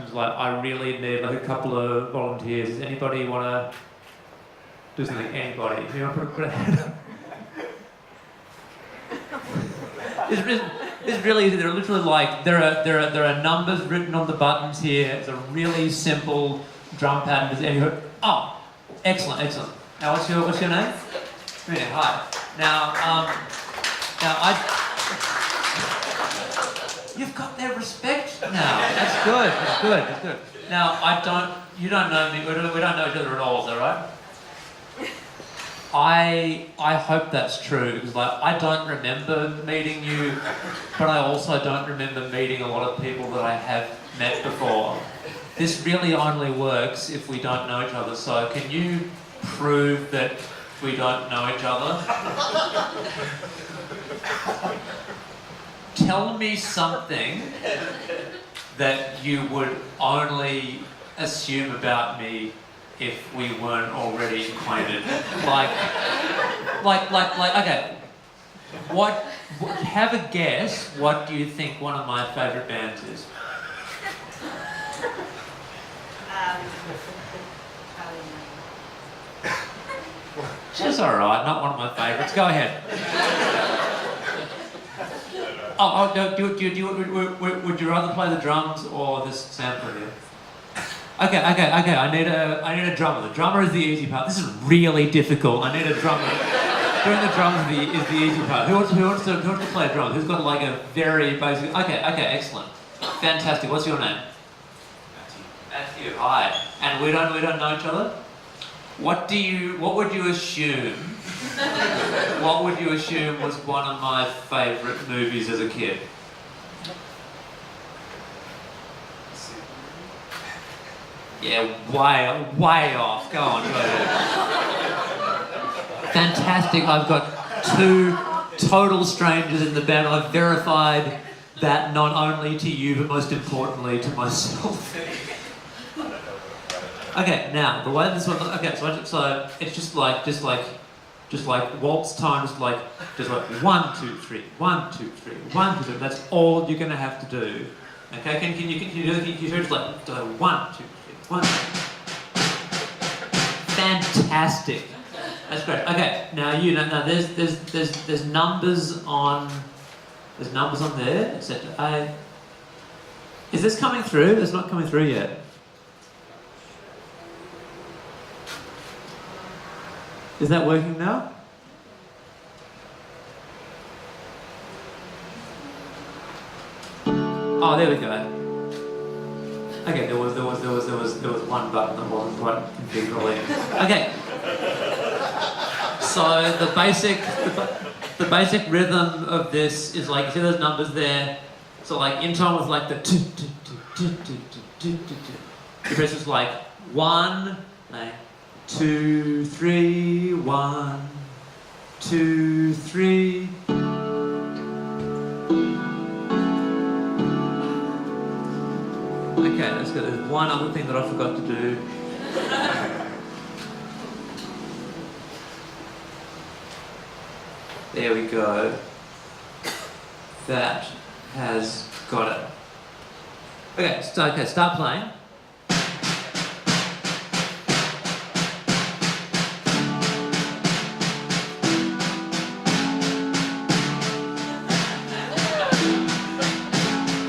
drums. Like, I really need like a couple of volunteers. Does anybody want to do something? Anybody? You want to put a hand up? It's really easy. They're literally like there are numbers written on the buttons here. It's a really simple drum pattern. Does anyone? Oh, excellent. Now, what's your name? Mino, hi. Now you've got their respect now. That's good. Now, you don't know me. We don't know each other at all. Is that right? I hope that's true, because like I don't remember meeting you, but I also don't remember meeting a lot of people that I have met before. This really only works if we don't know each other. So can you prove that we don't know each other? Tell me something that you would only assume about me if we weren't already acquainted. Like, okay. Have a guess. What do you think one of my favourite bands is? She's alright, not one of my favourites. Go ahead. Would you rather play the drums or this sampler here? Okay. I need a drummer. The drummer is the easy part. This is really difficult. I need a drummer. Doing the drums is the easy part. Who wants to play a drum? Who's got like a very basic? Okay, excellent, fantastic. What's your name? Matthew. Hi. And we don't know each other. What would you assume? What would you assume was one of my favourite movies as a kid? Yeah, way off. Go on, go ahead. Fantastic. I've got two total strangers in the band. I've verified that not only to you, but most importantly to myself. Okay, now the way this one. Okay, so it's just like waltz time. Just like 1, 2, 3, 1, 2, 3, 1, 2, 3. That's all you're gonna have to do. Okay, can you do it? You just like 1, 2, 3. One. Fantastic. That's great. Okay, now there's numbers on there, etc. Is this coming through? It's not coming through yet. Is that working now? Oh, there we go. Okay, there was one button that wasn't quite configurable. Okay. So the basic rhythm of this is like, you see those numbers there? So like in time with like the the rest is like 1, 2, 3, 1, 2, 3. Okay, that's good. There's one other thing that I forgot to do. There we go. That has got it. Okay, start playing.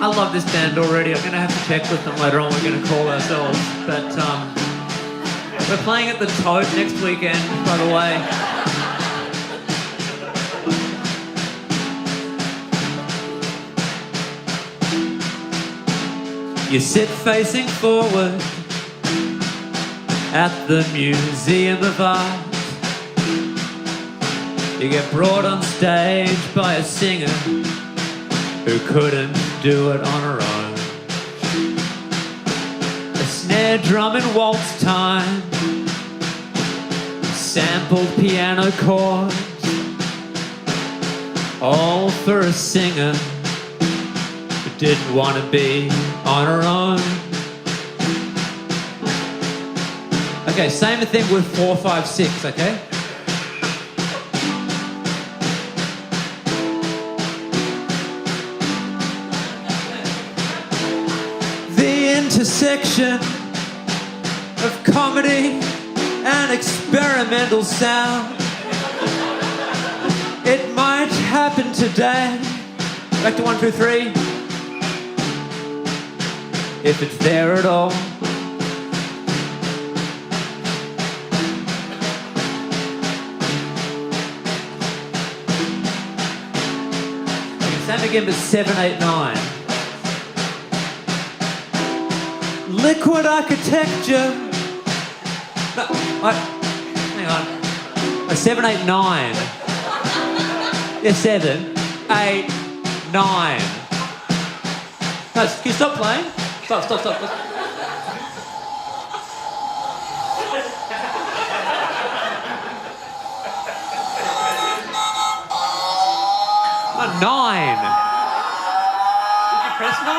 I love this band already. I'm going to have to check with them later on. We're going to call ourselves. But we're playing at the Toad next weekend, by the way. You sit facing forward at the Museum of Art. You get brought on stage by a singer who couldn't do it on her own. A snare drum and waltz time, sampled piano chords, all for a singer who didn't want to be on her own. Okay, same thing with 4, 5, 6, okay? intersection of comedy and experimental sound. It might happen today. Back to 1, 2, 3. If it's there at all. Same again, but 7, 8, 9. Liquid architecture. No, hang on. 7, 8, 9. Yeah, 7, 8, 9. No, can you stop playing? Stop. Oh, 9. Did you press 9?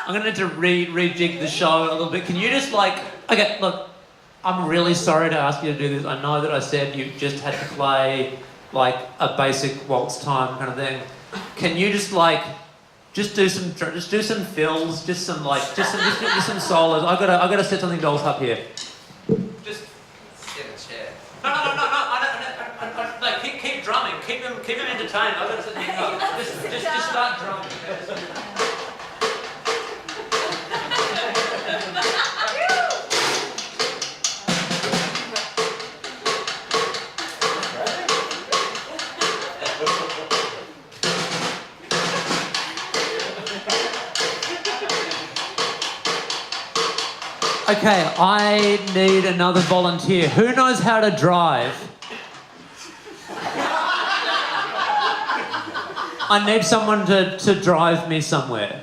I'm gonna need to rejig the show a little bit. Can you just okay, look, I'm really sorry to ask you to do this. I know that I said you just had to play a basic waltz time kind of thing. Can you just do some fills, just some solos? I gotta set something else up here. Just get a chair. No. Keep drumming. Keep them entertained. I gotta set something up. Just start drumming. Okay, I need another volunteer. Who knows how to drive? I need someone to drive me somewhere.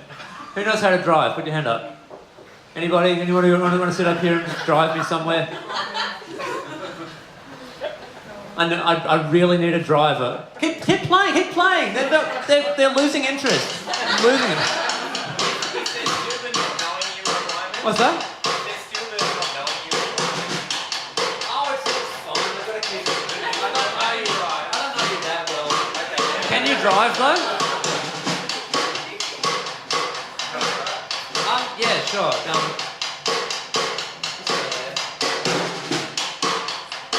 Who knows how to drive? Put your hand up. Anybody want to sit up here and just drive me somewhere? I really need a driver. Keep playing. They're losing interest. Losing it. What's that? Drive though? Yeah, sure.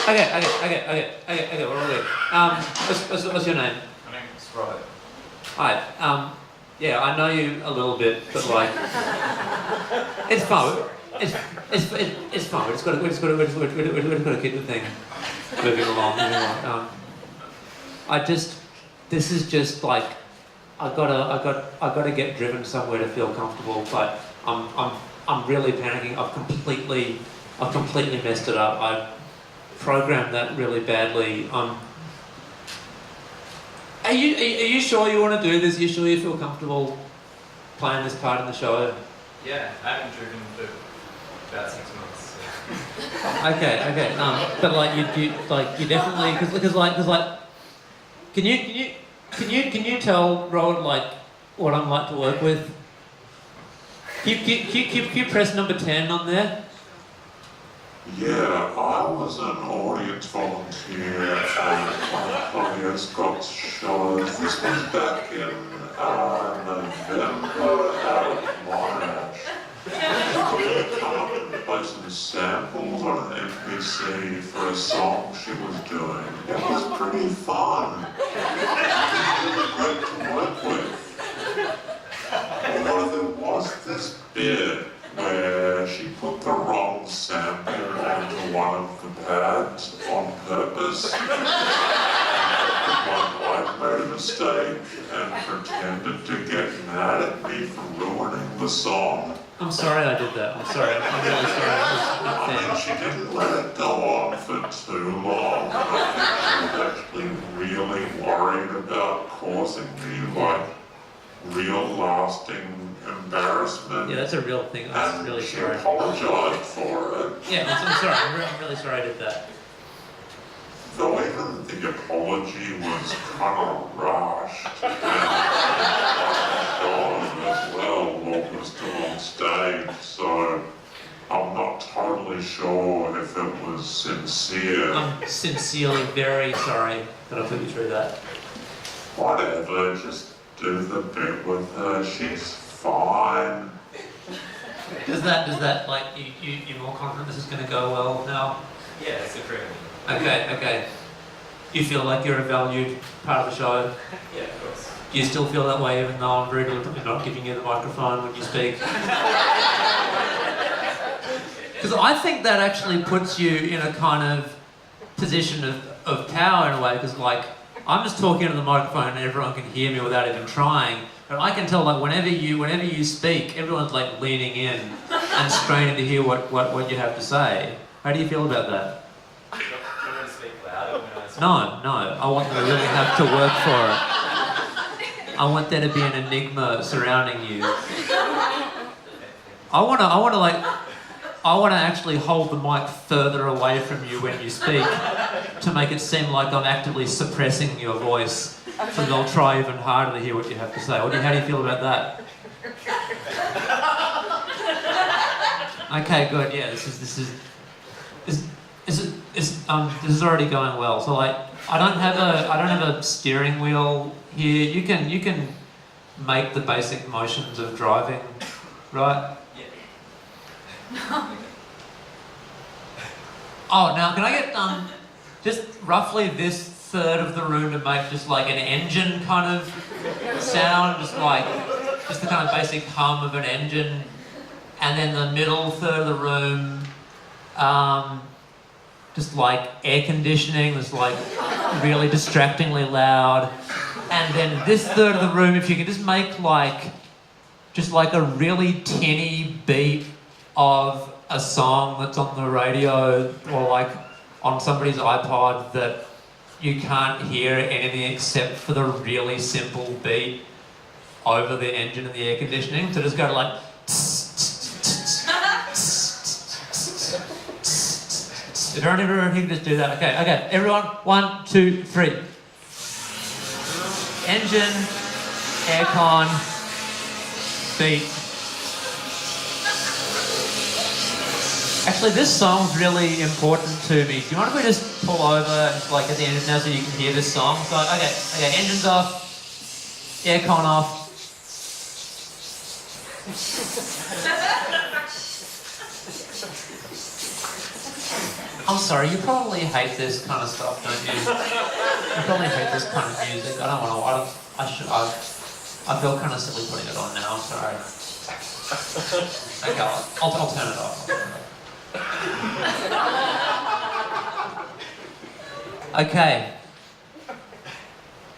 Okay, what are we doing? What's your name? My name is Robert. Hi. Yeah, I know you a little bit, but it's fun. It's fun. We're just got to keep the thing moving along. This is just I gotta get driven somewhere to feel comfortable, but I'm really panicking. I've completely messed it up. I programmed that really badly. Are you sure you want to do this? Are you sure you feel comfortable playing this part in the show? Yeah, I haven't driven for about 6 months. So. Okay. But you definitely because Can you tell Robert what I'm like to work with? Can you press number 10 on there? Yeah, I was an audience volunteer at Alison Escott's show. This was back in November at Monash. Come up and play some samples on an NPC for a song she was doing. It was pretty fun. Great to work with. Although there was this bit where she put the wrong sample onto one of the pads on purpose. I made a mistake and pretended to get mad at me for ruining the song. I'm sorry I did that. I'm sorry. I'm really sorry. She didn't let it go on for too long. I think she was actually really worried about causing me real lasting embarrassment. Yeah, that's a real thing. I'm And really she sorry. apologized for it. Yeah, I'm sorry. I'm really sorry I did that. Though even the apology was kind of rushed. And John as well was still on stage, so I'm not totally sure if it was sincere. I'm sincerely very sorry that I put you through that. Whatever, just do the bit with her. She's fine. Does that like you're more confident this is going to go well now? Yeah, it's improving. Okay. You feel like you're a valued part of the show. Yeah, of course. Do you still feel that way even though I'm regularly not giving you the microphone when you speak? Because I think that actually puts you in a kind of position of power in a way, because like I'm just talking into the microphone and everyone can hear me without even trying. But I can tell like whenever you speak, everyone's like leaning in and straining to hear what you have to say. How do you feel about that? Do you want to speak louder when I speak? No. I want them to really have to work for it. I want there to be an enigma surrounding you. I want to actually hold the mic further away from you when you speak to make it seem like I'm actively suppressing your voice, so they'll try even harder to hear what you have to say. How do you feel about that? Okay, good. Yeah, this is already going well. So like, I don't have a steering wheel here. You can make the basic motions of driving, right? Oh, now can I get just roughly this third of the room to make just like an engine kind of sound, just the kind of basic hum of an engine, and then the middle third of the room, just like air conditioning, that's like really distractingly loud, and then this third of the room, if you can just make like a really tinny beat of a song that's on the radio or like on somebody's iPod that you can't hear anything except for the really simple beat over the engine and the air conditioning. So just go to like if everyone can just do that. Okay, everyone, 1, 2, 3. Engine, aircon, beat. Actually, this song's really important to me. Do you mind if we just pull over, like at the end now, so you can hear this song? So, okay, engine's off, aircon off. I'm sorry, you probably hate this kind of stuff, don't you? You probably hate this kind of music. I feel kind of silly putting it on now. I'm sorry. Okay, I'll turn it off. Okay,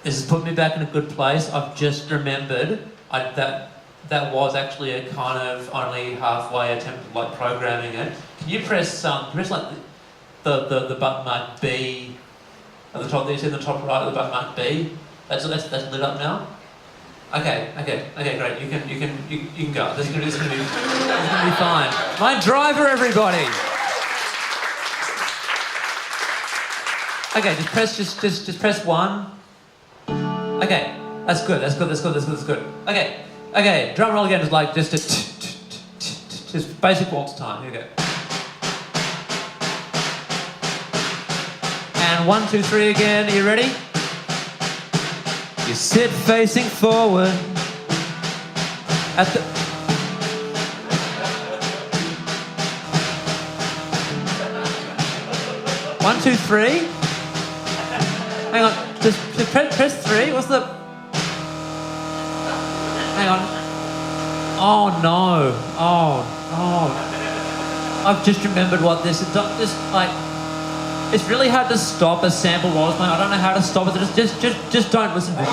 this has put me back in a good place. I've just remembered that was actually a kind of only halfway attempt at like programming it. Can you press like the button mark B at the top there? You see the top right of the button mark B? That's lit up now. Okay, great. You can go. This is gonna be fine. My driver, everybody. Okay, just press 1. Okay, that's good. Okay, drum roll again is like just basic waltz time. Here we go. And 1, 2, 3 again. Are you ready? You sit facing forward at the... One, two, three. Hang on, just press 3. What's the... Hang on. Oh no. Oh. I've just remembered what this is. Just like... It's really hard to stop a sample while it's playing. I don't know how to stop it. Just don't listen to it.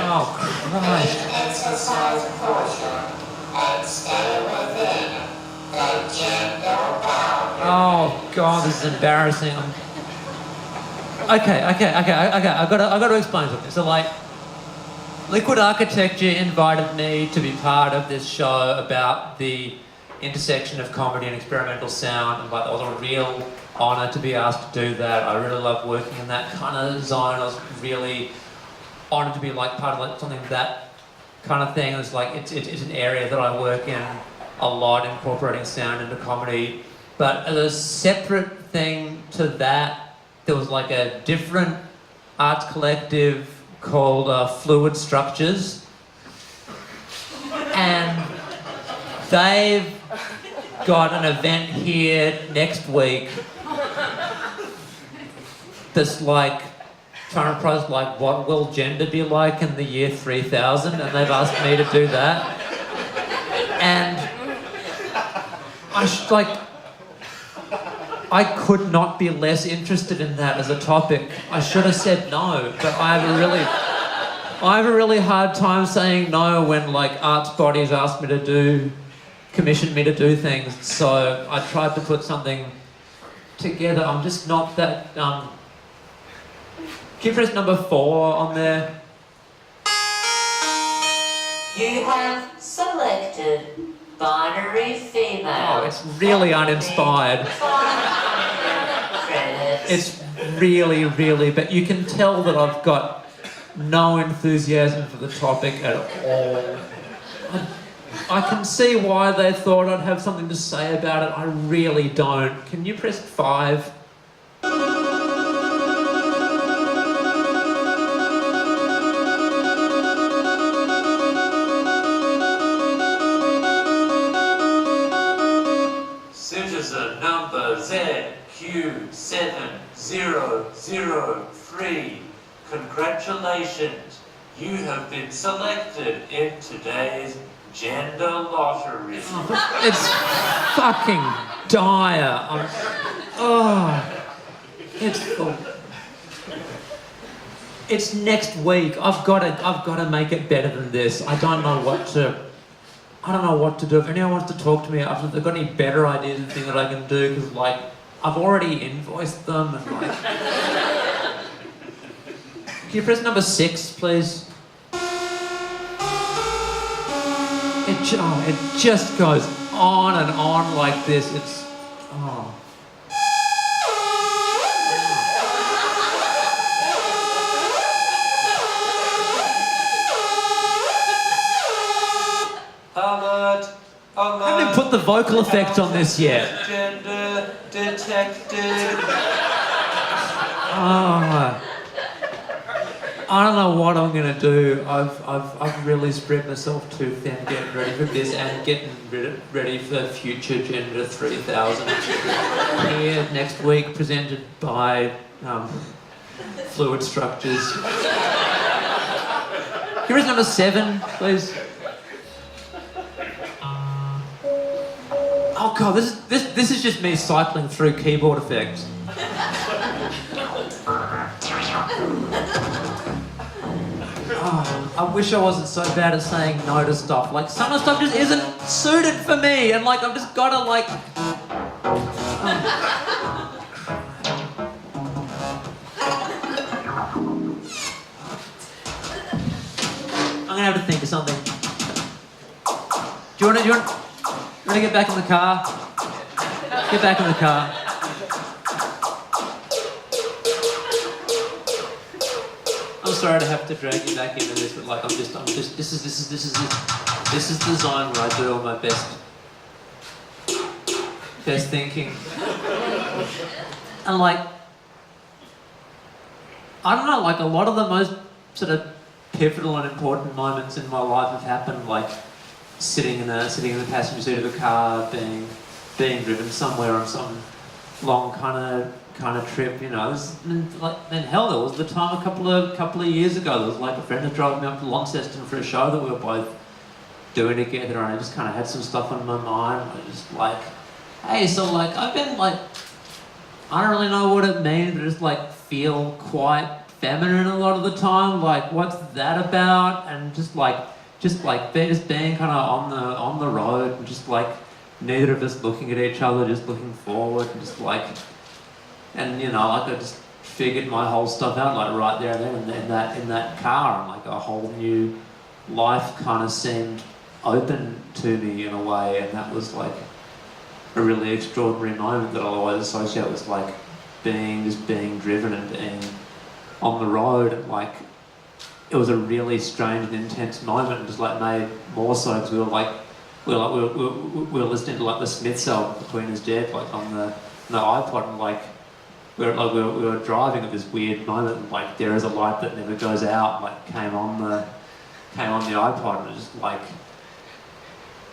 Oh, Christ. Exercise caution and stay within the gender boundaries. Oh, God, this is embarrassing. Okay. I've got to explain something. So, like, Liquid Architecture invited me to be part of this show about the intersection of comedy and experimental sound, and like, it was a real honour to be asked to do that. I really love working in that kind of zone. I was really honoured to be like part of like something that kind of thing. It's like it's an area that I work in a lot, incorporating sound into comedy. But as a separate thing to that, there was like a different arts collective called Fluid Structures, and they've got an event here next week that's like trying to propose like what will gender be like in the year 3000, and they've asked me to do that, and I could not be less interested in that as a topic. I should have said no, but I have a really hard time saying no when like arts bodies commission me to do things. So I tried to put something together. I'm just not that. Can you press number 4 on there? You have selected binary female. Oh, it's really uninspired. It's really, really, but you can tell that I've got no enthusiasm for the topic at all. I can see why they thought I'd have something to say about it. I really don't. Can you press 5? Citizen number ZQ7003. Congratulations, you have been selected in today's gender lottery. It's fucking dire. It's next week. I've got to make it better than this. I don't know what to do. If anyone wants to talk to me, if they've got any better ideas of things that I can do, because like I've already invoiced them and like. Can you press number 6, please? It just goes on and on like this. It's Alert! I haven't even put the vocal effects on this yet. Gender detected. I don't know what I'm gonna do. I've really spread myself too thin getting ready for this and getting ready for future Gender 3000 here next week, presented by Fluid Structures. Here is number 7, please. Oh god, this is just me cycling through keyboard effects. I wish I wasn't so bad at saying no to stuff. Like, some of the stuff just isn't suited for me, and like, I've just gotta like... I'm gonna have to think of something. Do you wanna get back in the car? Get back in the car. I'm sorry to have to drag you back into this, but like this is the zone where I do all my best thinking. And like, I don't know, like a lot of the most sort of pivotal and important moments in my life have happened like sitting in the passenger seat of a car, being driven somewhere on some long kind of trip, you know. Then hell, there was the time a couple of years ago, there was like a friend that drove me up to Launceston for a show that we were both doing together, and I just kind of had some stuff on my mind. I was just like, hey, so like I've been like, I don't really know what it means, but just like feel quite feminine a lot of the time. Like, what's that about? And just being kind of on the road, and just like neither of us looking at each other, just looking forward, and just like, and you know, like figured my whole stuff out like right there and then in that car, and like a whole new life kind of seemed open to me in a way, and that was like a really extraordinary moment that I'll always associate with like being driven and being on the road. And like it was a really strange and intense moment, and just like made more so because we were listening to like the Smiths album between his dead like on the iPod, and like we were driving at this weird moment, and like There Is a Light That Never Goes Out like came on the iPod, and it was just like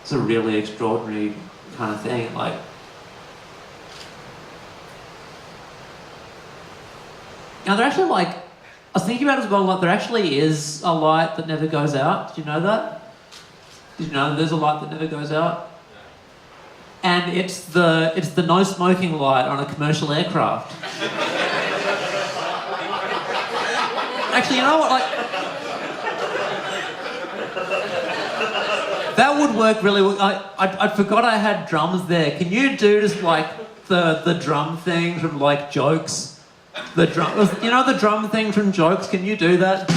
it's a really extraordinary kind of thing. Like now there actually like I was thinking about it as well, like there actually is a light that never goes out. Did you know that? Did you know that there's a light that never goes out? And it's the no smoking light on a commercial aircraft. Actually, you know what? Like that would work really well. I forgot I had drums there. Can you do just like the drum thing from like Jokes? The drum thing from Jokes. Can you do that?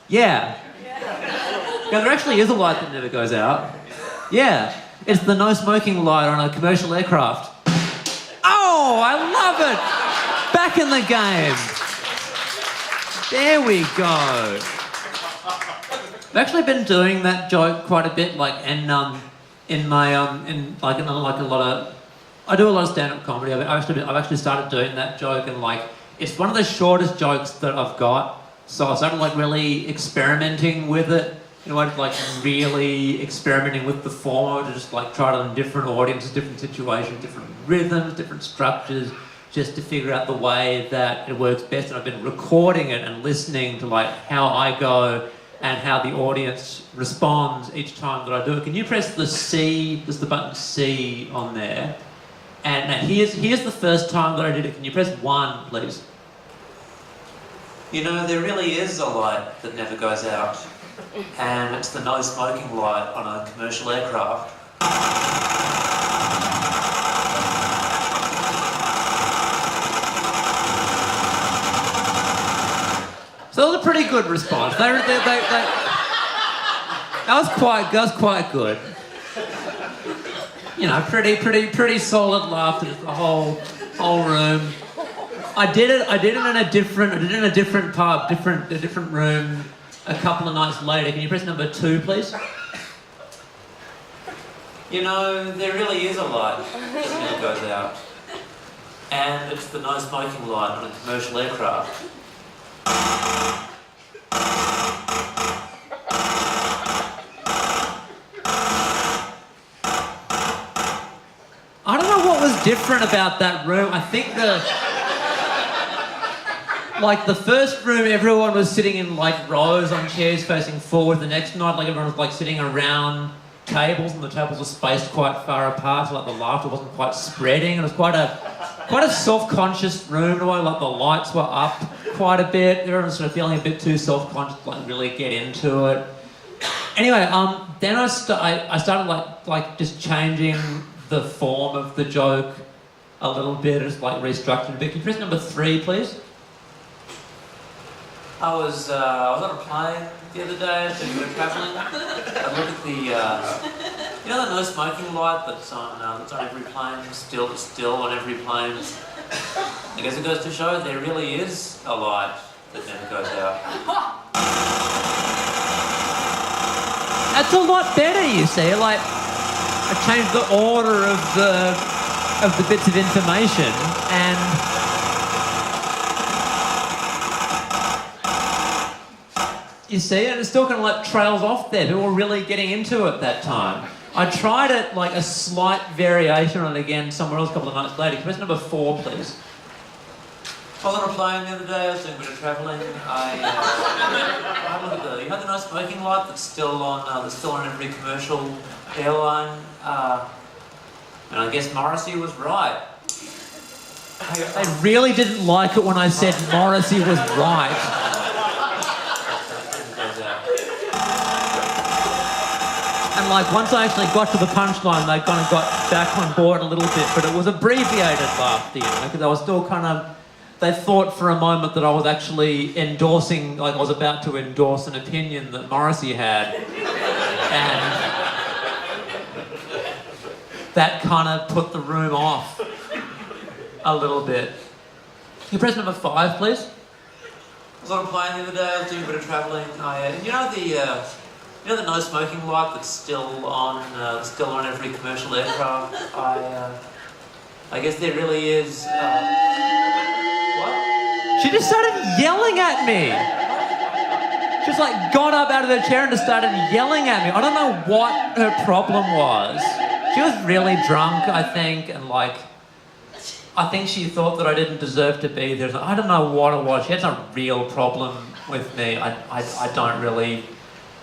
Yeah. Yeah, there actually is a light that never goes out. Yeah. It's the no smoking light on a commercial aircraft. Oh, I love it! Back in the game. There we go. I've actually been doing that joke quite a bit, like, and I do a lot of stand-up comedy. I've actually started doing that joke, and like, it's one of the shortest jokes that I've got. So I started like really experimenting with it. You know, like really experimenting with the form to just like try it on different audiences, different situations, different rhythms, different structures, just to figure out the way that it works best. And I've been recording it and listening to like how I go and how the audience responds each time that I do it. Can you press the C, just the button C on there? And now here's the first time that I did it. Can you press 1, please? You know, there really is a light that never goes out. And it's the no smoking light on a commercial aircraft. So that was a pretty good response. That was quite good. You know, pretty solid laughter to the whole room. I did it in a different pub, a different room. A couple of nights later. Can you press number 2, please? You know, there really is a light that never goes out. And it's the no smoking light on a commercial aircraft. I don't know what was different about that room. I think the first room, everyone was sitting in like rows on chairs facing forward. The next night, like everyone was like sitting around tables, and the tables were spaced quite far apart, so like the laughter wasn't quite spreading. It was quite a self-conscious room. Like the lights were up quite a bit. Everyone was sort of feeling a bit too self-conscious to like really get into it. Anyway, then I started like just changing the form of the joke a little bit, just like restructuring a bit. Can you press number 3, please? I was on a plane the other day, so we were travelling. I look at the, you know, the no smoking light that's on every plane, still on every plane. I guess it goes to show there really is a light that never goes out. That's a lot better, you see. Like, I changed the order of the bits of information, and you see, and it still kind of like trails off there. People were really getting into it that time. I tried it like a slight variation on it again somewhere else a couple of nights later. Press number 4, please. I was on a plane the other day. I was doing a bit of travelling. I look at the no smoking light that's still on every commercial airline. And I guess Morrissey was right. I really didn't like it when I said Morrissey was right. And like once I actually got to the punchline, they kind of got back on board a little bit, but it was abbreviated laughter, you know, because I was still kind of they thought for a moment that I was actually endorsing, like I was about to endorse an opinion that Morrissey had. And that kind of put the room off a little bit. Can you press number 5, please? I was on a plane the other day, I was doing a bit of travelling. You know the no smoking light that's still on every commercial aircraft? I guess there really is... what? She just started yelling at me. She just like got up out of her chair and just started yelling at me. I don't know what her problem was. She was really drunk, I think, and like... I think she thought that I didn't deserve to be there. I don't know what it was. She had some real problem with me. I don't really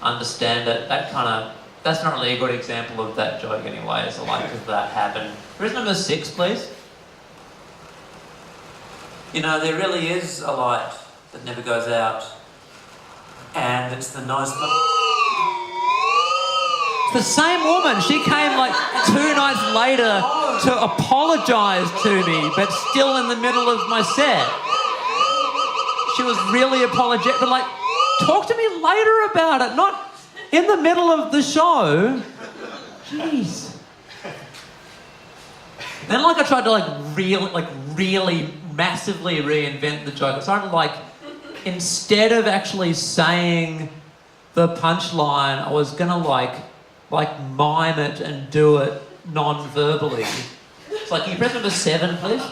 understand it. That's not really a good example of that joke anyway, so like, because that happened. Where's number 6, please? You know, there really is a light that never goes out. And it's the nice... It's the same woman. She came like 2 nights later to apologise to me, but still in the middle of my set. She was really apologetic, but like, talk to me later about it, not in the middle of the show. Jeez. Then like I tried to really massively reinvent the joke. I started like, instead of actually saying the punchline, I was gonna like mime it and do it non-verbally. It's like, can you press number 7, please?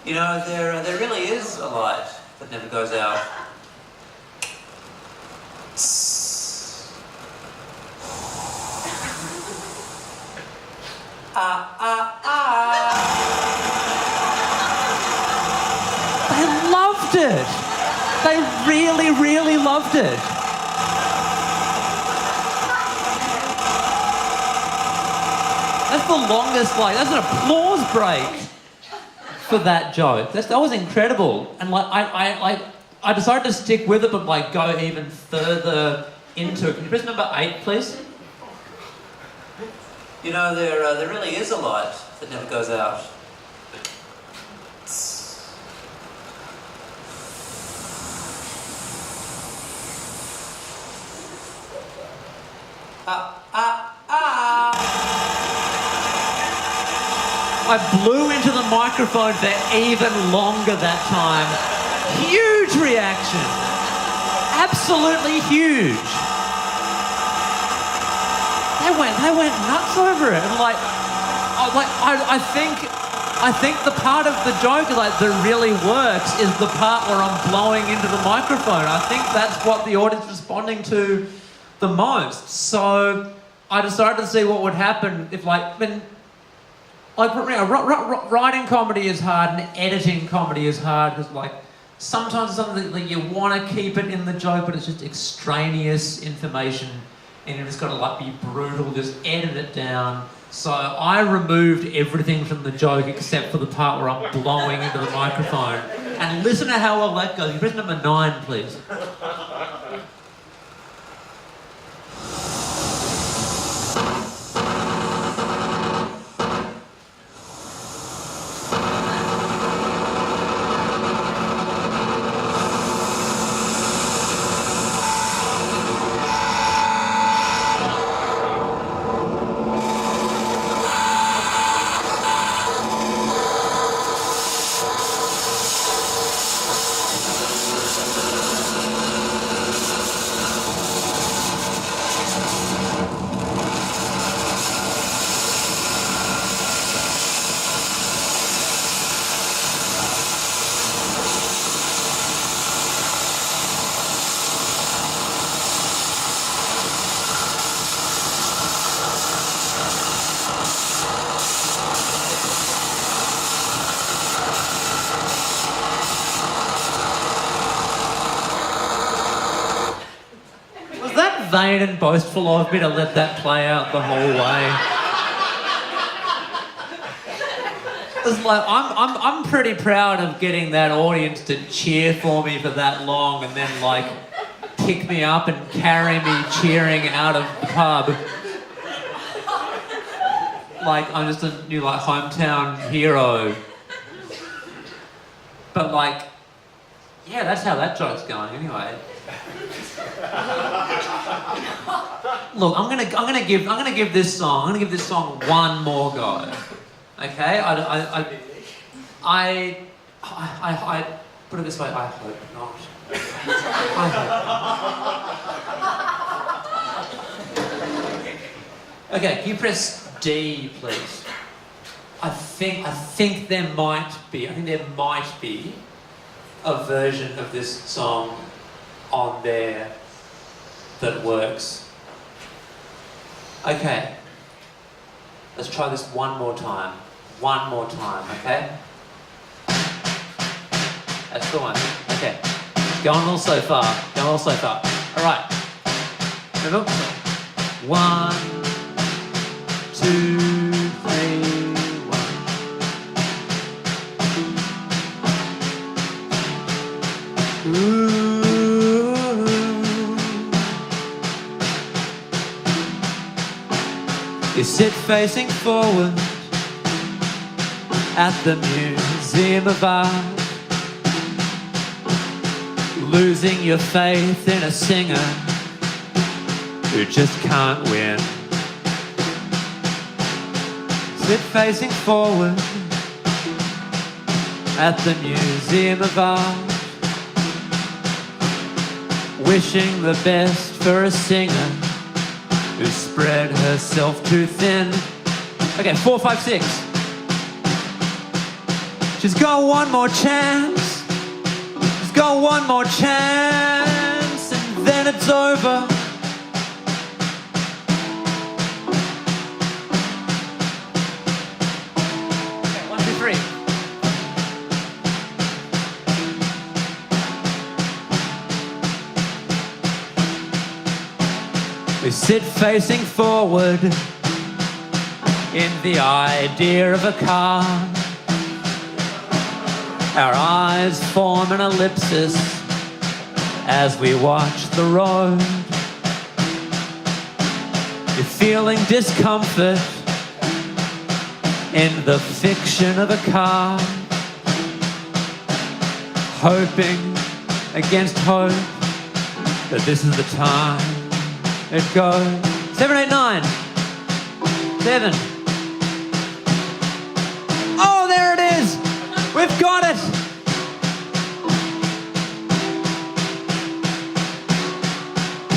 You know, there really is a light that never goes out. They loved it. They really, really loved it. That's the longest, like, that's an applause break for that joke. That was incredible. And like, I decided to stick with it, but like go even further into it. Can you press number 8, please? You know, there really is a light that never goes out. I blew into the microphone for even longer that time. Huge reaction. Absolutely huge. They went nuts over it. And I think the part of the joke like that really works is the part where I'm blowing into the microphone. I think that's what the audience is responding to the most. So I decided to see what would happen if writing comedy is hard and editing comedy is hard because like sometimes it's something that you want to keep it in the joke, but it's just extraneous information, and you just got to like be brutal, just edit it down. So I removed everything from the joke except for the part where I'm blowing into the microphone. And listen to how well that goes. You press number 9, please. Vain and boastful of me to let that play out the whole way. It's like I'm pretty proud of getting that audience to cheer for me for that long and then like pick me up and carry me cheering out of the pub. Like I'm just a new like hometown hero. But like, yeah, that's how that joke's going anyway. Look, I'm gonna give this song one more go. Okay? I put it this way, I hope not. I hope. Okay, can you press D, please? I think there might be a version of this song on there that works. Okay. Let's try this one more time. One more time, okay? That's the one. Okay. Going a little so far. All right. Remember? 1, 2, 3, 1. Ooh. You sit facing forward at the Museum of Art, losing your faith in a singer who just can't win. Sit facing forward at the Museum of Art, wishing the best for a singer who spread herself too thin. Okay, 4, 5, 6. She's got one more chance. She's got one more chance, and then it's over. Okay, 1, 2, 3. We sit facing forward in the idea of a car. Our eyes form an ellipsis as we watch the road. You're feeling discomfort in the fiction of a car, hoping against hope that this is the time it goes. 7, 8, 9. 7. Oh, there it is! We've got it!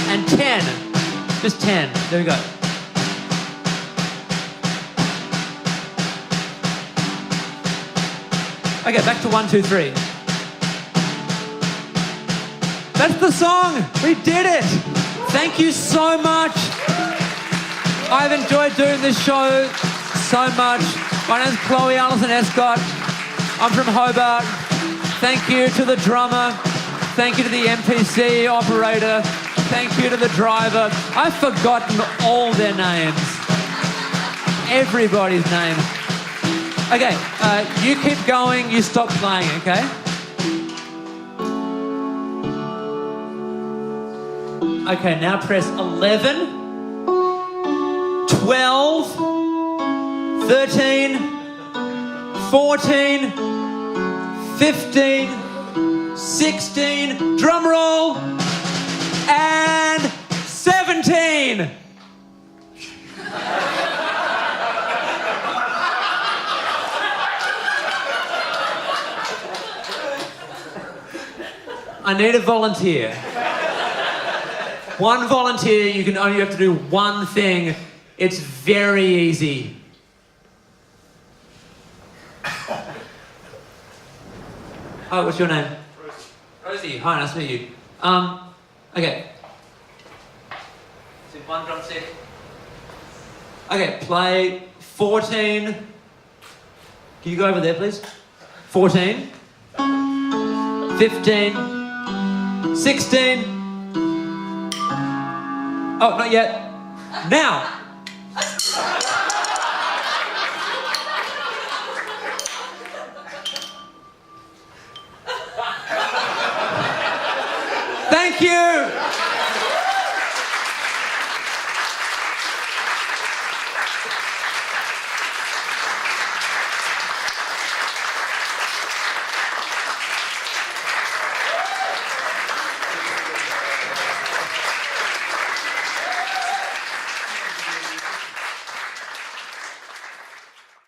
And 10. Just 10. There we go. Okay, back to 1, 2, 3. That's the song! We did it! Thank you so much. I've enjoyed doing this show so much. My name's Alison Escott. I'm from Hobart. Thank you to the drummer. Thank you to the MPC operator. Thank you to the driver. I've forgotten all their names. Everybody's name. Okay, you keep going, you stop playing, okay? Okay, now press 11, 12, 13, 14, 15, 16, drum roll, and 17. I need a volunteer. One volunteer, you can only have to do one thing. It's very easy. Oh, what's your name? Rosie. Hi, nice to meet you. Okay. So one drum set. Okay, play 14. Can you go over there, please? 14. 15. 16. Oh, not yet. Now. Thank you.